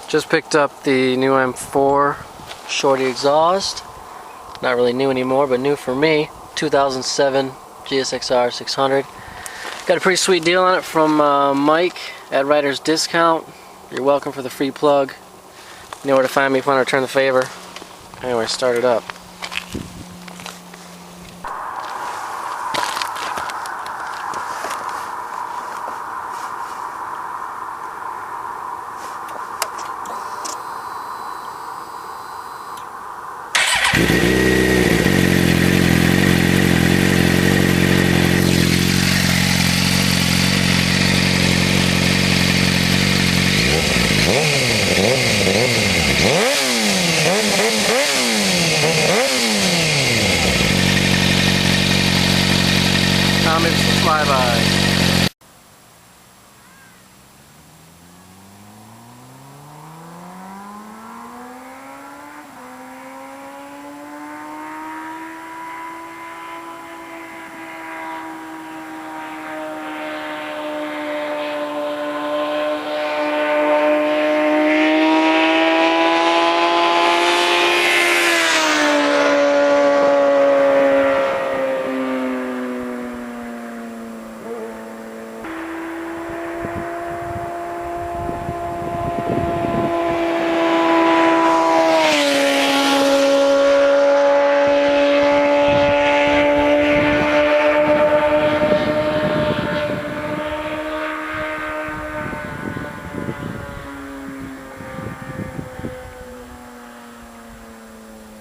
Just picked up the new M4 shorty exhaust. Not really new anymore, but new for me. 2007 GSXR 600. Got a pretty sweet deal on it from Mike at Writer's Discount. You're welcome for the free plug. You know where to find me if you want to return the favor. Anyway, start it up.